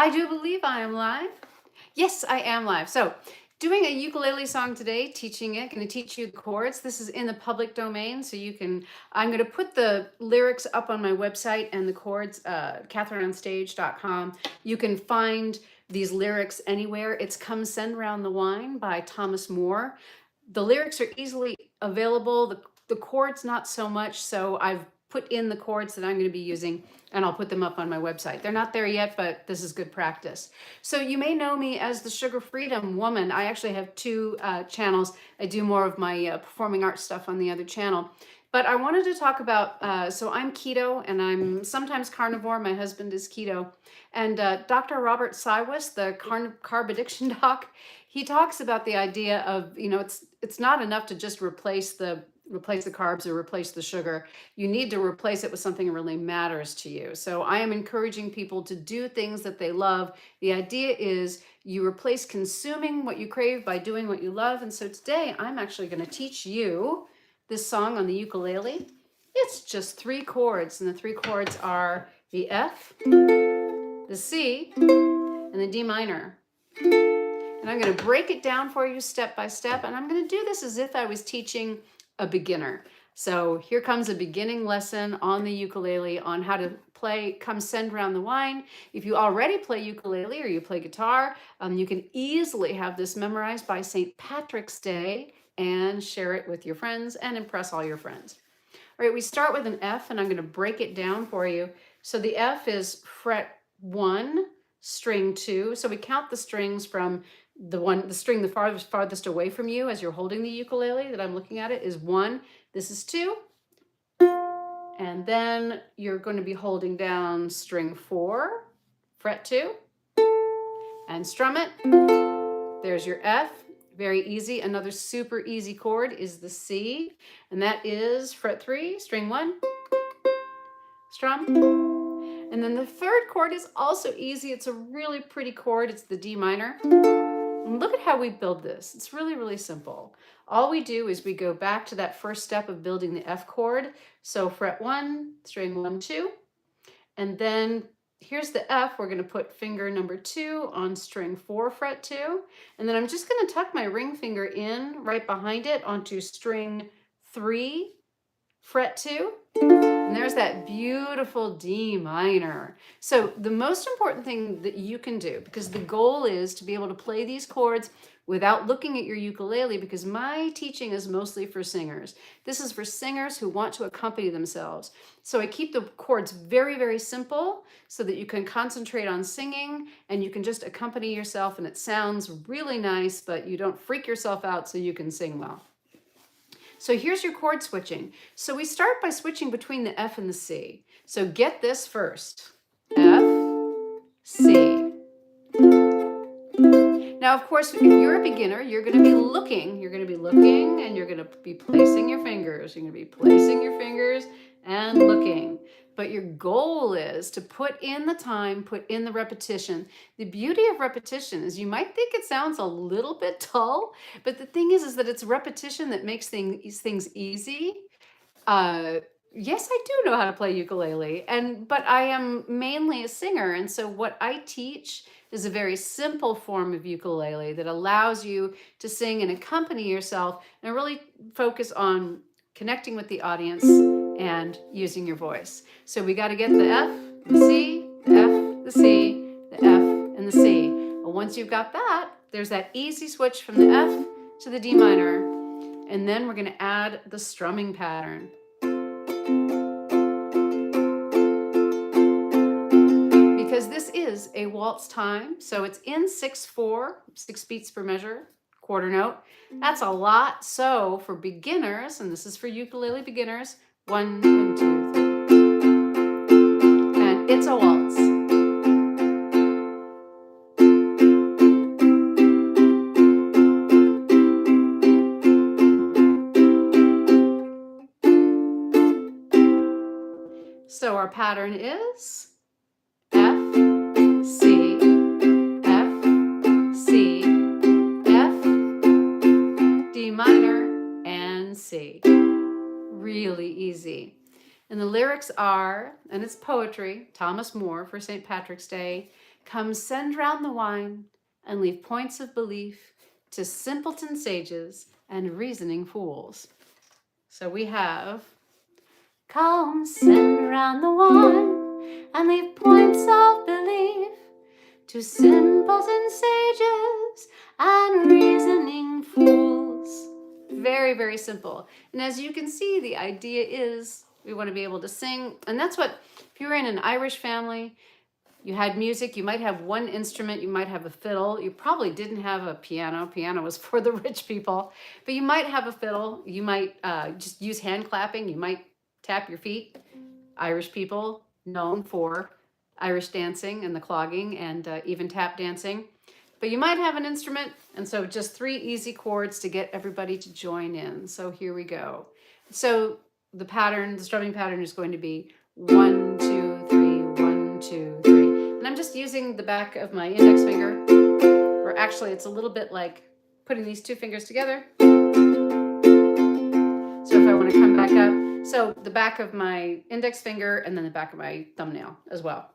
I do believe I am live. Yes, I am live. So, doing a ukulele song today, teaching it, going to teach you the chords. This is in the public domain, so you can, I'm going to put the lyrics up on my website and the chords, CatherineOnStage.com. You can find these lyrics anywhere. It's Come Send Round the Wine by Thomas Moore. The lyrics are easily available. The chords, not so much. So I've put in the chords that I'm going to be using, and I'll put them up on my website. They're not there yet, but this is good practice. So you may know me as the Sugar Freedom Woman. I actually have two channels. I do more of my performing arts stuff on the other channel. But I wanted to talk about, so I'm keto and I'm sometimes carnivore. My husband is keto. And Dr. Robert Sywis, the carb addiction doc, he talks about the idea of, it's not enough to just replace the carbs or replace the sugar. You need to replace it with something that really matters to you. So I am encouraging people to do things that they love. The idea is you replace consuming what you crave by doing what you love. And so today I'm actually going to teach you this song on the ukulele. It's just 3 chords, and the 3 chords are the F, the C, and the D minor. And I'm going to break it down for you step by step, and I'm going to do this as if I was teaching a beginner. So here comes a beginning lesson on the ukulele on how to play Come Send Round the Wine. If you already play ukulele or you play guitar, you can easily have this memorized by St. Patrick's Day and share it with your friends and impress all your friends. All right, we start with an F, and I'm going to break it down for you. So the F is fret 1, string 2. So we count the strings from the string the farthest away from you as you're holding the ukulele that I'm looking at it is 1. This is 2. And then you're going to be holding down string 4, fret 2, and strum it. There's your F. Very easy. Another super easy chord is the C, and that is fret 3, string 1, strum. And then the third chord is also easy. It's a really pretty chord. It's the D minor. And look at how we build this. It's really, really simple. All we do is we go back to that first step of building the F chord. So fret 1, string 1, 2, and then here's the F. We're going to put finger number 2 on string 4, fret 2. And then I'm just going to tuck my ring finger in right behind it onto string 3, fret 2. And there's that beautiful D minor. So the most important thing that you can do, because the goal is to be able to play these chords without looking at your ukulele, because my teaching is mostly for singers. This is for singers who want to accompany themselves. So I keep the chords very, very simple so that you can concentrate on singing and you can just accompany yourself, and it sounds really nice, but you don't freak yourself out so you can sing well. So here's your chord switching. So we start by switching between the F and the C. So get this first. F, C. Now, of course, if you're a beginner, you're going to be looking, and you're going to be placing your fingers. You're going to be placing your fingers and looking. But your goal is to put in the time, put in the repetition. The beauty of repetition is you might think it sounds a little bit dull, but the thing is that it's repetition that makes things easy. Yes, I do know how to play ukulele, but I am mainly a singer, and so what I teach is a very simple form of ukulele that allows you to sing and accompany yourself and really focus on connecting with the audience and using your voice. So we got to get the F, the C, the F, the C, the F, and the C. Well, once you've got that, there's that easy switch from the F to the D minor, and then we're going to add the strumming pattern. Because this is a waltz time, so it's in 6/4, 6 beats per measure, quarter note. That's a lot. So for beginners, and this is for ukulele beginners, 1 and 2, 3, and it's a waltz. So our pattern is F, C, F, C, F, D minor, and C. Really easy. And the lyrics are, and it's poetry, Thomas Moore for St. Patrick's Day. Come send round the wine and leave points of belief to simpleton sages and reasoning fools. So we have, come send round the wine and leave points of belief to simpleton sages and reasoning fools. Very, very simple. And as you can see, the idea is we want to be able to sing. And that's what, if you were in an Irish family, you had music, you might have one instrument, you might have a fiddle. You probably didn't have a piano. Piano was for the rich people. But you might have a fiddle. You might just use hand clapping. You might tap your feet. Irish people known for Irish dancing and the clogging and even tap dancing. But you might have an instrument, and so just 3 easy chords to get everybody to join in. So here we go. So the pattern, the strumming pattern is going to be 1, 2, 3, 1, 2, 3. And I'm just using the back of my index finger, or actually it's a little bit like putting these 2 fingers together. So if I want to come back up, so the back of my index finger and then the back of my thumbnail as well.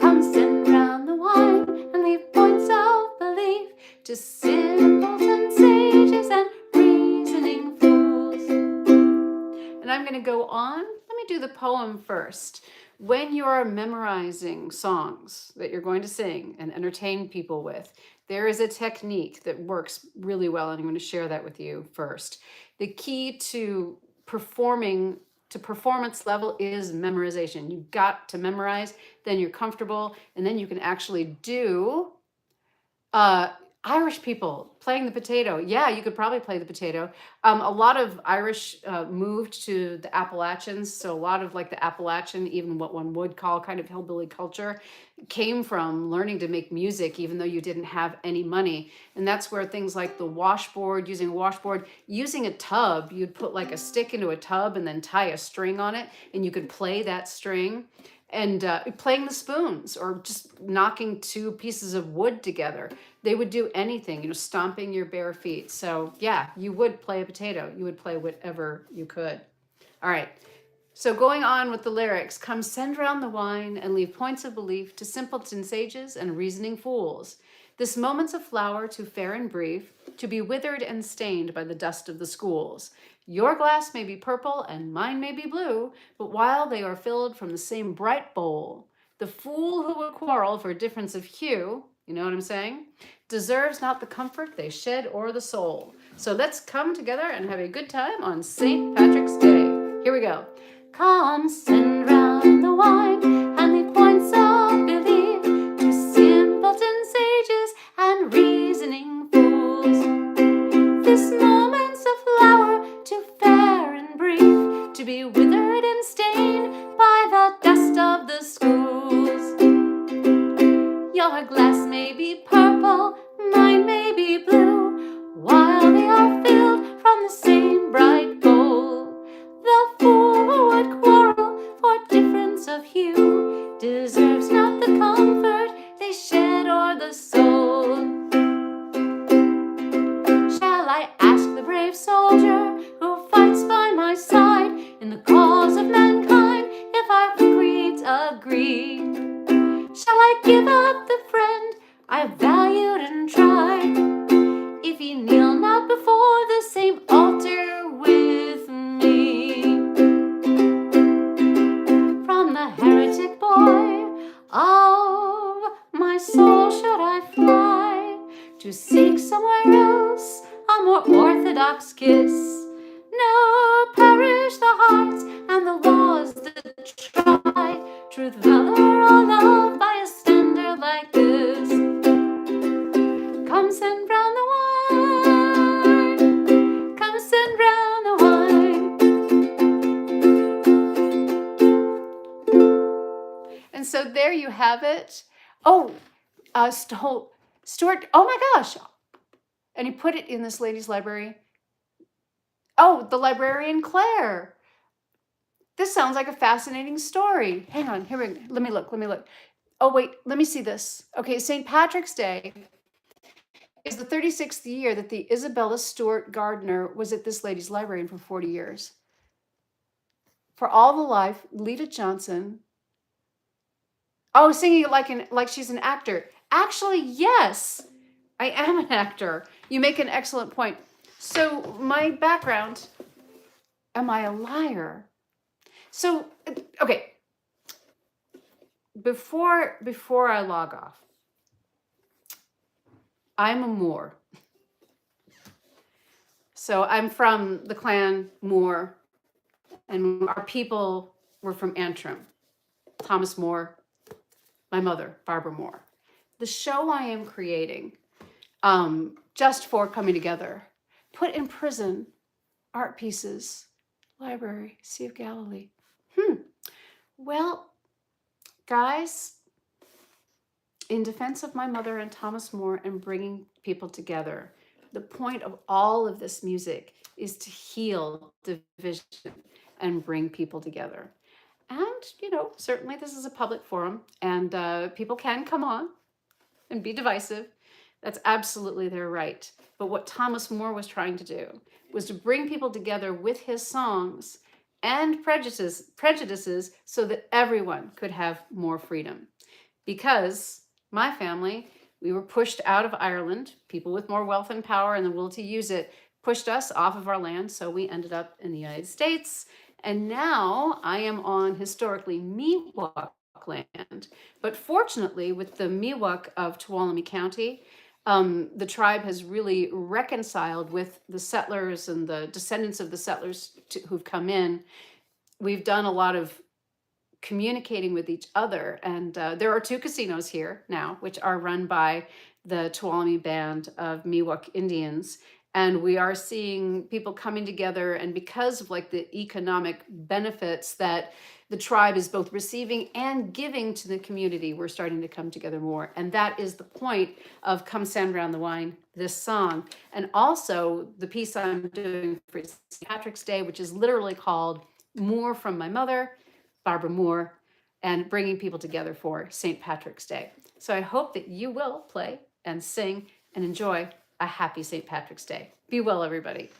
Come send round the wine and leave points of belief to simpleton sages and reasoning fools. And I'm going to go on. Let me do the poem first. When you're memorizing songs that you're going to sing and entertain people with, there is a technique that works really well, and I'm going to share that with you first. The key to performance level is memorization. You've got to memorize, then you're comfortable, and then you can actually do Irish people playing the potato. Yeah, you could probably play the potato. A lot of Irish moved to the Appalachians, so a lot of like the Appalachian, even what one would call kind of hillbilly culture, came from learning to make music even though you didn't have any money. And that's where things like the washboard, using a tub, you'd put like a stick into a tub and then tie a string on it, and you could play that string. And playing the spoons or just knocking 2 pieces of wood together. They would do anything, stomping your bare feet. So yeah, you would play a potato. You would play whatever you could. All right. So going on with the lyrics, come send round the wine and leave points of belief to simpleton sages and reasoning fools. This moment's a flower too fair and brief to be withered and stained by the dust of the schools. Your glass may be purple and mine may be blue, but while they are filled from the same bright bowl, the fool who would quarrel for a difference of hue, you know what I'm saying, deserves not the comfort they shed o'er the soul. So let's come together and have a good time on St. Patrick's Day. Here we go. Come send round the wine and leave points of belief to simpleton sages and reasoning fools. This moment's a flower too fair and brief to be withered and stained by the dust of the schools. Your glass may be purple, mine may be blue, while they are filled from the same bright bowl. The fool who would quarrel for difference of hue deserves not the comfort they shed o'er the soul. Shall I ask the brave soldier who fights by my side in the cause of mankind if our creeds agree? Shall I give up the friend I valued and tried if he kneel not before the same altar with me? From the heretic boy of my soul should I fly to seek somewhere else a more orthodox kiss? No, perish the hearts and the laws that try truth, valor, or love by a standard like this. Come send round the wine. Come send round the wine. And so there you have it. Oh, Stuart, oh my gosh. And he put it in this lady's library. Oh, the librarian Claire. This sounds like a fascinating story. Hang on, let me look. Oh wait, let me see this. Okay, St. Patrick's Day is the 36th year that the Isabella Stewart Gardner was at this lady's library for 40 years. For all the life, Lita Johnson Oh, singing it like she's an actor. Actually, yes, I am an actor. You make an excellent point. So my background, am I a liar? So okay, before I log off, I'm a Moor. So I'm from the clan Moor, and our people were from Antrim. Thomas Moore, my mother, Barbara Moore. The show I am creating, just for coming together, put in prison, art pieces, library, Sea of Galilee. Well, guys, in defense of my mother and Thomas More and bringing people together, the point of all of this music is to heal division and bring people together. And, certainly this is a public forum and people can come on and be divisive. That's absolutely their right. But what Thomas More was trying to do was to bring people together with his songs and prejudices so that everyone could have more freedom. Because my family, we were pushed out of Ireland. People with more wealth and power and the will to use it pushed us off of our land, so we ended up in the United States. And now I am on historically Miwok land. But fortunately, with the Miwok of Tuolumne County, the tribe has really reconciled with the settlers and the descendants of the settlers who've come in. We've done a lot of communicating with each other. And there are 2 casinos here now, which are run by the Tuolumne Band of Miwok Indians. And we are seeing people coming together. And because of like the economic benefits that the tribe is both receiving and giving to the community, we're starting to come together more. And that is the point of Come Send Round the Wine, this song. And also the piece I'm doing for St. Patrick's Day, which is literally called More from My Mother, Barbara Moore, and bringing people together for St. Patrick's Day. So I hope that you will play and sing and enjoy a happy St. Patrick's Day. Be well, everybody.